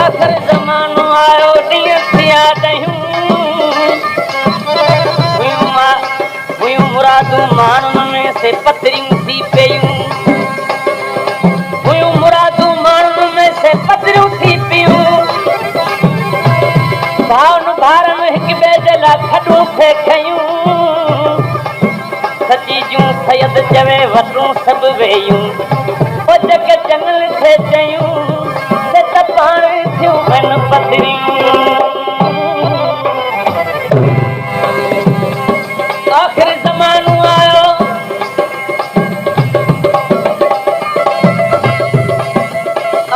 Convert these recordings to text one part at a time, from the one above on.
आख़िर ज़मानो आयो ॾींहं थिया ॾहियूं हुयूं मुरादूं माण्हुनि में से पथरियूं थी पियूं हुयूं मुरादूं माण्हुनि में से पथरियूं थी पियूं भाउनि भारनि हिक ॿिए जे लाइ खॾूं थे खयूं सची जूं सयद चवे वटूं सभु वेयूं पोइ जेके जंगल थे चयूं से त पाण थियूं आहिनि पथरियूं आख़िर ज़मानो आयो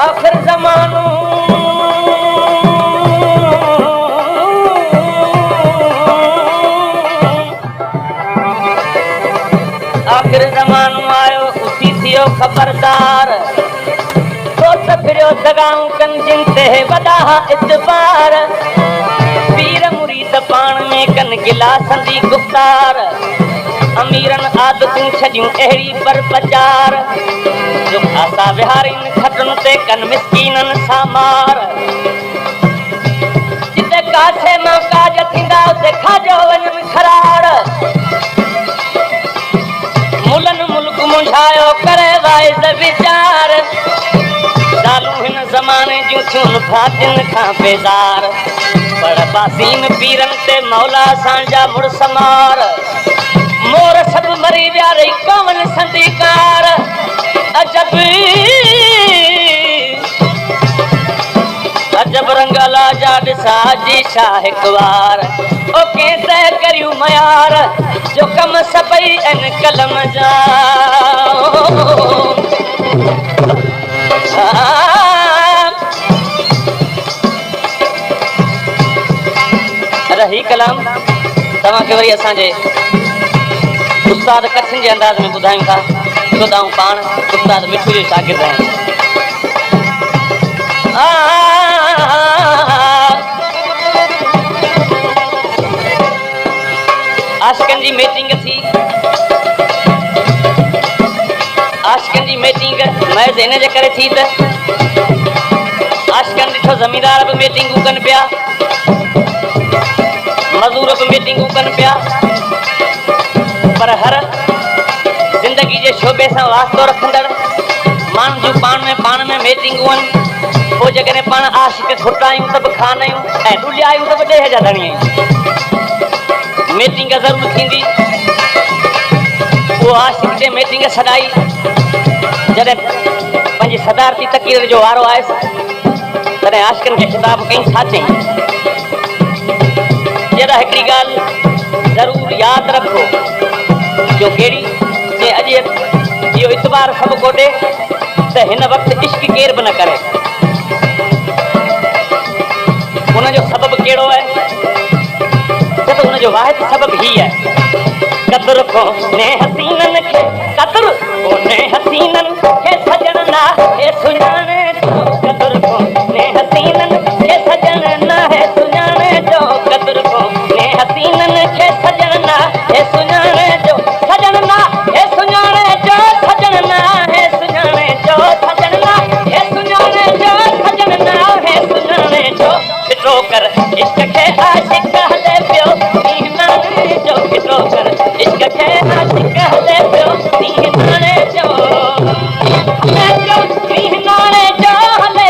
आख़िर ज़मानो आख़िर ज़मानो आयो उथी थियो ख़बरदार सोच फिरियो जॻाऊं कनि जिन ते वॾा इतबार पीर मुरीद पाण में कनि गिलासनि जी गुफ़्तार अमीरनि आदतूं छॾियूं अहिड़ी पर प्रचार जो खासा विहारीनि खटुनि ते कनि मिसकीननि सां मार जिते काठे मां काज थींदा उते खाजो वञनि खराड़ मुलनि मुल्क मुंझायो करे वाइज़ वीचार ज़ालूं हिन ज़माने जूं थियूं भातियुनि खां बेज़ार पर बासीन पीरनि ते मौला असांजा मुड़ुस मार मोर सभु मरी विया रही कौन संदीकार अजब अजब रंगला जा ॾिसा जी छा हिकु वार ओ कंहिं तय करियूं मयार जो कम सभई आहिनि कलम जा रही कलाम तव्हांखे वरी असांजे उस्ताद कच्छनि जे अंदाज़ में ॿुधायूं था छो त आऊं पाण उस्ताद मिठू जो शागिर्द आहियां आशिकनि जी मीटिंग थी आशिकनि जी मीटिंग महज़ हिन जे करे थी त आशिकनि ॾिठो ज़मींदार बि मीटिंगूं कनि पिया मज़दूर बि मीटिंगूं कनि पिया पर हर ज़िंदगी जे शोबे सां वास्तो रखंदड़ माण्हुनि जूं पाण में मीटिंगूं आहिनि पोइ जेकॾहिं पाण आशिक घुटायूं त बि खान आहियूं ऐं ॾुलिया आहियूं त बि ॾेह जा धणी आहियूं मीटिंग ज़रूरु थींदी उहो आशिक ते मीटिंग सॾाई जॾहिं पंहिंजी सदारती तक़रीर जो वारो आयुसि तॾहिं आशिकनि खे ख़िताब कई छा चई जॾहिं हिकिड़ी ॻाल्हि ज़रूरु यादि रखो जो कहिड़ी जे अॼु इहो इतबार सभु कोॾे त हिन वक़्तु इश्क केर बि न करे उनजो सबबु कहिड़ो आहे त उनजो वाहिद सबबु ही आहे कदुर कोन्हे हसीननि खे कदुर कोन्हे हसीननि खे सजण नाहे सुञाणे कदुर कोन्हे हसीननि खे सजण नाहे सुञाणे जो कदुर कोन्हे हसीननि खे सजण नाहे सुञाणे जो सजण नाहे सुञाणे जो सजण नाहे सुञाणे जो सजण नाहे सुञाणे जो सजण नाहे सुञाणे जो फिटो कर इश्क खे आशिक हले पियो नीनाणे जो फिटो कर इश्क खे आशिक हले पियो नीनाणे जो नीनाणे जो हले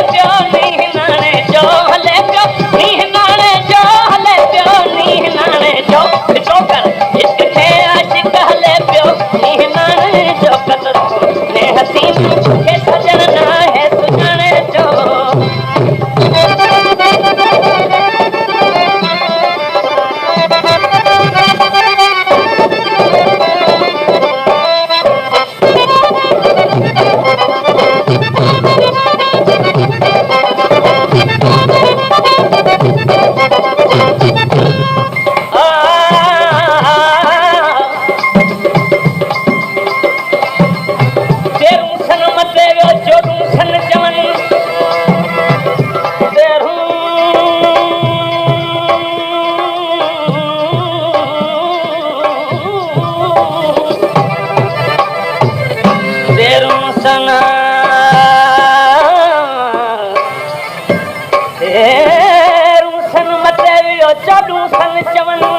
सन मटे वियो चोॾूं सन चवनि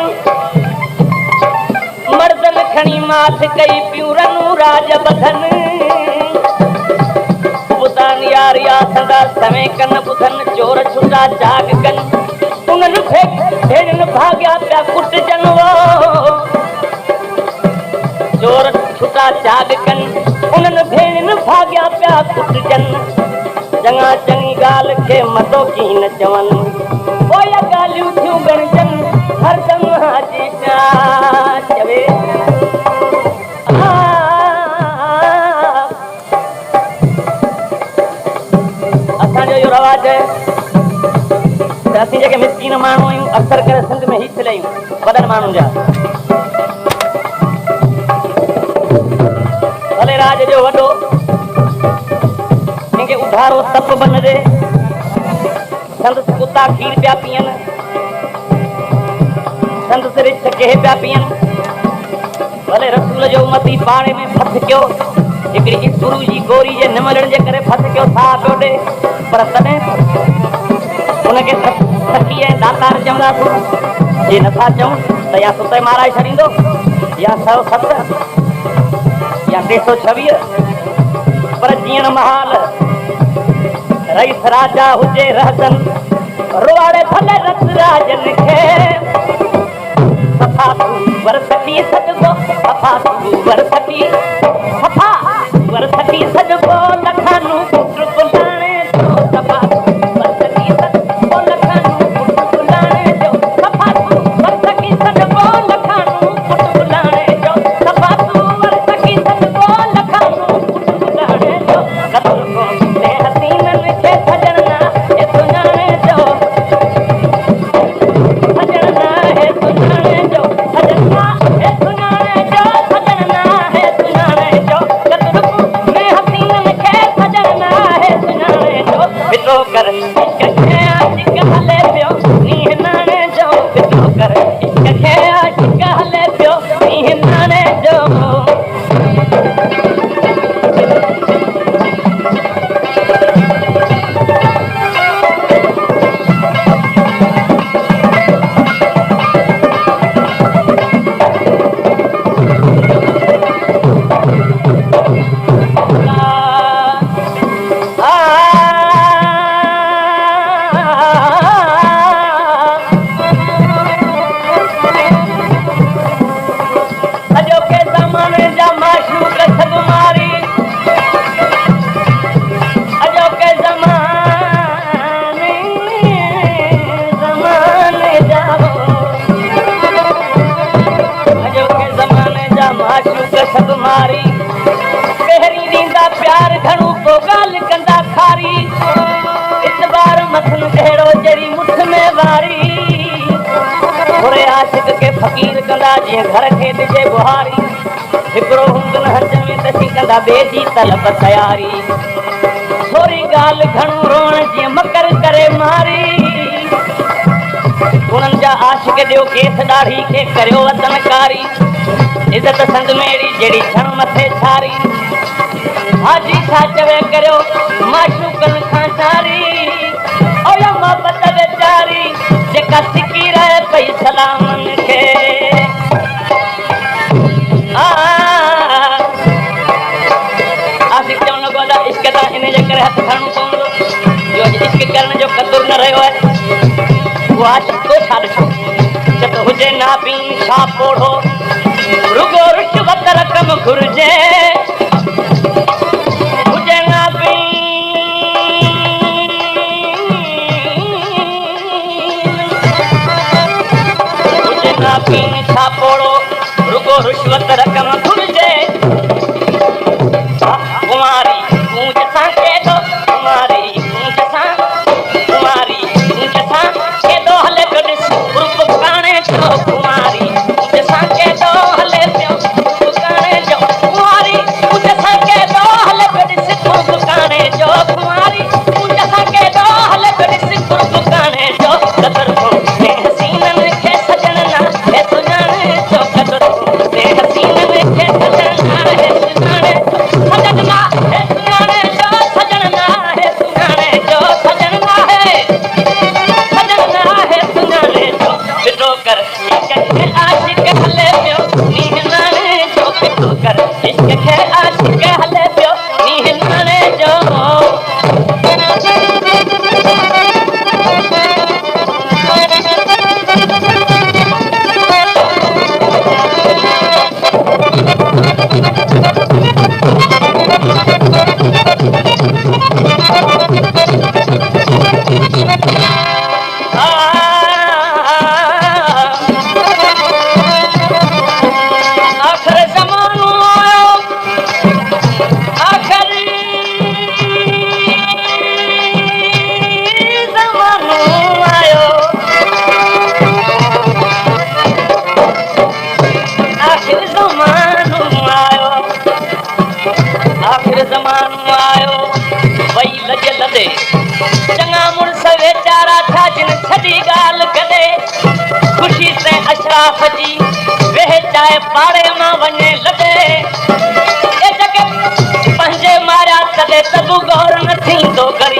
मर्दन खणी माथ कई पियूं रनूं राज बधन ॿुधन यार या संदा सवें कन ॿुधन चोर छुटा जाग कन उन्हनि भेणनि भाॻिया पिया कुटजनि वो चोर छुटा जाग कन उन्हनि भेणनि भाॻिया पिया कुटजनि चङा चङी ॻाल्हि खे मतो कीन चवनि पोइ ॻाल्हियूं थियूं गणजनि हरदम हाजी चवे असांजो इहो रवाज आहे त असीं जेके मिसकीन माण्हू आहियूं अक्सर करे सिंध में हीअ आहियूं वॾनि माण्हुनि जा भले राज जो वॾो कंहिंखे उधारो तप बन ॾे संदसि कुता खीर पिया पीअनि संदसि रिछ केह पिया पीअनि भले रसूल जो उमती पाड़े में फस कयो हिकिड़ी गुरू जी गोरी जे निमलण जे करे फस कयो था पियो ॾे पर तॾहिं उनखे सखी ऐं दातार चवंदासीं जे नथा चऊं त या सुते माराए छॾींदो या 107 या 326 पर जीअण महाल रईस राजा हुजे रहजन रोआड़े भले रस राजन खे सफ़ा तूं वरसती सॾिबो सफ़ा तूं वरसती सफ़ा वरसती सॾिबो लखानू पुट बुलाणे जो सफ़ा वरसती सॾिबो लखानू पुट बुलाणे जो सफ़ा तूं वरसती सॾिबो लखानू पुट बुलाणे जो सफ़ा तूं वरसती सॾिबो लखानू पुट बुलाणे जो कदुर को ने हसीननि खे सजणना हे सुञाणे जो सजणना हे सुञाणे जो सजणना हे सुञाणे जो सजणना हे सुञाणे जो कदुर को ने हसीननि खे सजणना हे सुञाणे जो वितो कर इश्क खे आशिक हले पियो नींहं नाणे जो वितो कर इश्क खे आशिक हले पियो नींहं नाणे जो अॼोके ज़माने जा माशूक सभु मारी अॼोके ज़माने जा अॼोके ज़माने जा माशूक सभु मारी पहिरीं ॾींदा प्यार घणो पोइ ॻाल्हि कंदा खारी इतबार मथन अहिड़ो जहिड़ी मुठ में वारी थोरे आशिक खे फ़क़ीर कंदा जीअं घर खे ॾिजे बुहारी हिकिड़ो हुंदन हथ में तसी कंदा ॿिए जी तलब तयारी थोरी ॻाल्हि घणो रोअण जीअं मकर करे मारी उन्हनि जा आशिक ॾियो केस ॾाढ़ी खे करियो वतनकारी इज़त संग में अहिड़ी जहिड़ी छण मथे छारी हाजी छा चवे करियो माशूकनि खां चारी ओ या मोहबत वेचारी जेका सिकी रहे पई सलामनि खे आशिक चवण लॻो अदा इश्क तां इन जे करे हथ खणणो पवंदो इहो इश्क करण जो क़दुरु न रहियो आहे उहो आशिक तो छा ॾिठो चत हुजे नाबीन छा पोढ़ो रुगो रिश्वत रक़म घुरिजे हुजे नाबीन छा पोढ़ो रुगो रिश्वत रक़म घुरिजे कुमारी पूंछ सां केॾो कुमारी पूंछ सां केॾो हले पियो ॾिस ग्रुप काणे जो कुमारी पूंछ सां केॾो हले पियो काणे जो कुमारी पूंछ सां केॾो हले पियो ॾिस ग्रुप काणे जो कुमारी पूंछ सां केॾो हले पियो ॾिस ग्रुप काणे जो कदर को ने हसीननि खे सजणना हे सुञाणे जो कदर को ने हसीननि आखिर ज़मानो आयो आखिरी ज़मानो आयो आखिर ज़मानो आयो आखिर ज़मानो आयो वही लज लदे चङा मुड़स वेचारा था जिन छॾी ॻाल्हि कॾे ख़ुशी से अशराफ जी वेह चाहे पाड़े मां वञे लॾे ए जग पंहिंजे मारिया तॾहिं तबु गौर न थींदो घर